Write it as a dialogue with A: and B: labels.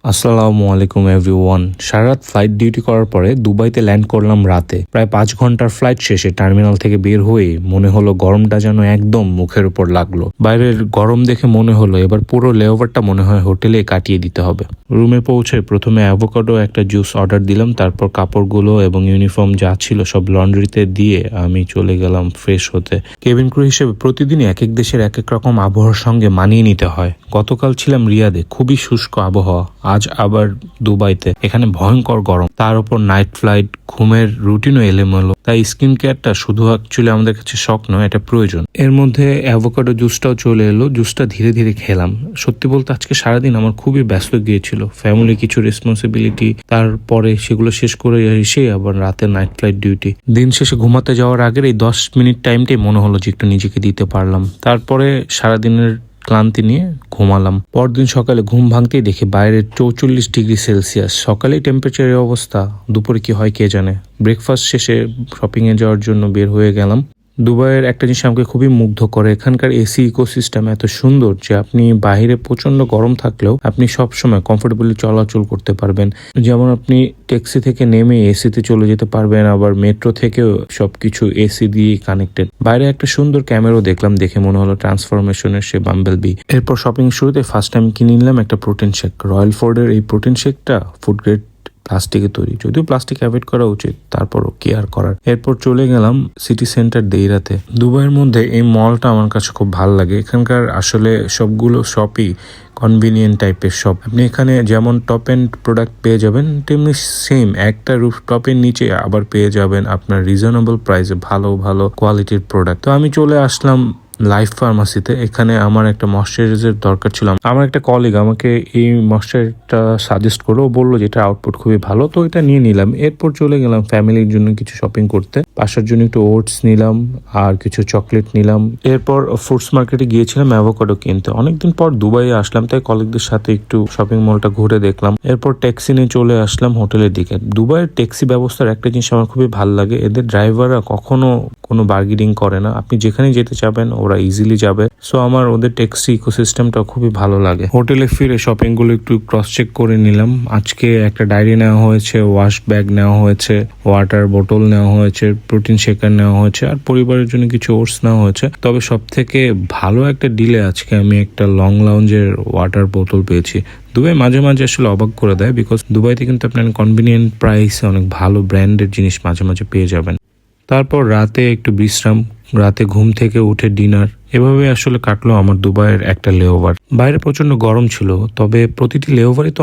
A: আসসালামু আলাইকুম এভরিওয়ান। সারা রাত ফ্লাইট ডিউটি করার পরে দুবাইতে ল্যান্ড করলাম রাতে। প্রায় 5 ঘন্টার ফ্লাইট শেষে টার্মিনাল থেকে বের হয়ে মনে হলো গরমটা যেন একদম মুখের উপর লাগলো। বাইরের গরম দেখে মনে হলো এবার পুরো লেওভারটা মনে হয় হোটেলে কাটিয়ে দিতে হবে। রুমে পৌঁছে প্রথমে অ্যাভোকাডো একটা জুস অর্ডার দিলাম, তারপর কাপড়গুলো এবং ইউনিফর্ম যা ছিল সব লন্ড্রিতে দিয়ে আমি চলে গেলাম ফ্রেশ হতে। কেবিন ক্রু হিসেবে প্রতিদিনই এক এক দেশের এক এক রকম আবহাওয়ার সঙ্গে মানিয়ে নিতে হয়। গতকাল ছিলাম রিয়াদে, খুবই শুষ্ক আবহাওয়া। আজ আবার দুবাইতে, এখানে ভয়ঙ্কর গরম, তার উপর নাইট ফ্লাইট, ঘুমের রুটিনও এলোমেলো। তাই স্কিন কেয়ারটা শুধু অ্যাকচুয়ালি আমাদের কাছে শখ নয়, এটা প্রয়োজন। এর মধ্যে অ্যাভোকাডো জুসটাও চলে এলো, জুসটা ধীরে ধীরে খেলাম। সত্যি বলতে আজকে সারাদিন আমার খুবই ব্যস্ত গিয়েছিল, ফ্যামিলি কিছু রেসপন্সিবিলিটি, তারপরে সেগুলো শেষ করে এসে আবার রাতে নাইট ফ্লাইট ডিউটি। দিন শেষে ঘুমাতে যাওয়ার আগের এই 10 মিনিট টাইমটাই মনে হলো যে একটু নিজেকে দিতে পারলাম। তারপরে সারাদিনের ক্লান্তি নিয়ে ঘুমালাম। পরদিন সকালে ঘুম ভাঙতেই দেখি বাইরে 44 ডিগ্রি সেলসিয়াস। সকালেই টেম্পারেচারের অবস্থা, দুপুরে কি হয় কে জানে। ব্রেকফাস্ট শেষে শপিংয়ে যাওয়ার জন্য বের হয়ে গেলাম। দুবাইয়ের একটা জিনিস আমাকে খুবই মুগ্ধ করে, এখানকার এসি ইকোসিস্টেম এত সুন্দর যে আপনি বাইরে প্রচন্ড গরম থাকলেও আপনি সবসময় কমফোর্টেবলি চলাচল করতে পারবেন। যেমন আপনি ট্যাক্সি থেকে নেমে এসিতে চলে যেতে পারবেন, আবার মেট্রো থেকেও সবকিছু এসি দিয়ে কানেক্টেড। বাইরে একটা সুন্দর ক্যামেরাও দেখলাম, দেখে মনে হলো ট্রান্সফরমেশনের সে বাম্বেল বি। এরপর শপিং শুরুতে ফার্স্ট টাইম কিনে নিলাম একটা প্রোটিন শেক। রয়্যাল ফোর্ডের এই প্রোটিন শেকটা ফুড গ্রেড প্লাস্টিকে তৈরি, যদিও প্লাস্টিক অ্যাভয়েড করা উচিত, তারপরও কেয়ার করার। এরপর চলে গেলাম সিটি সেন্টার দেইরাতে। দুবাইয়ের মধ্যে এই মলটা আমার কাছে খুব ভালো লাগে। এখানকার আসলে সবগুলো শপই কনভিনিয়েন্ট টাইপের শপ। আপনি এখানে যেমন টপ এন্ড প্রোডাক্ট পেয়ে যাবেন, তেমনি সেম একটা রুফ টপের নিচে আবার পেয়ে যাবেন আপনার রিজনেবল প্রাইসে ভালো ভালো কোয়ালিটির প্রোডাক্ট। তো আমি চলে আসলাম লাইফ ফার্মাসিতে। এখানে আমার একটা ময়শ্চারাইজার দরকার ছিল। আমার একটা কলিগ আমাকে এই ময়শ্চারাইজারটা সাজেস্ট করলো, বললো যে এটা আউটপুট খুবই ভালো, তো এটা নিয়ে নিলাম। এরপর চলে গেলাম ফ্যামিলির জন্য কিছু শপিং করতে। বাসার জন্য একটু ওটস নিলাম আর কিছু চকলেট নিলাম। এরপর ফ্রুটস মার্কেটে গিয়েছিলাম অ্যাভোকাডো কিনতে। অনেকদিন পর দুবাইয়ে আসলাম, তাই কলিগদের সাথে একটু শপিং মলটা ঘুরে দেখলাম। এরপর ট্যাক্সি নিয়ে চলে আসলাম হোটেলের দিকে। দুবাইয়ের ট্যাক্সি ব্যবস্থার একটা জিনিস আমার খুবই ভালো লাগে, এদের ড্রাইভাররা কখনো কোনো বার্গেনিং করে না। আপনি যেখানে যেতে চাবেন ওরা ইজিলি যাবে। সো আমার ওদের ট্যাক্সি ইকোসিস্টেমটা খুবই ভালো লাগে। হোটেলে ফিরে শপিং গুলো একটু ক্রস চেক করে নিলাম। আজকে একটা ডায়েরি নেওয়া হয়েছে, ওয়াশ ব্যাগ নেওয়া হয়েছে, ওয়াটার বোতল নেওয়া হয়েছে, প্রোটিন শেকার নেওয়া হয়েছে, আর পরিবারের জন্য কিছু ওটস নেওয়া হয়েছে। তবে সব থেকে ভালো একটা ডিলে আজকে আমি একটা লং লাউঞ্জের ওয়াটার বোতল পেয়েছি। দুবাই মাঝে মাঝে আসলে অবাক করে দেয়, বিকজ দুবাইতে কিন্তু আপনার কনভিনিয়েন্ট প্রাইসে অনেক ভালো ব্র্যান্ডের জিনিস মাঝে মাঝে পেয়ে যাবেন। তারপর রাতে একটু বিশ্রাম, রাতে ঘুম থেকে উঠে ডিনার। এভাবে আসলে কাটলো আমার দুবাইয়ের একটা লেওভার। বাইরে প্রচন্ড গরম ছিল, তবে প্রতিটি লেওভারই তো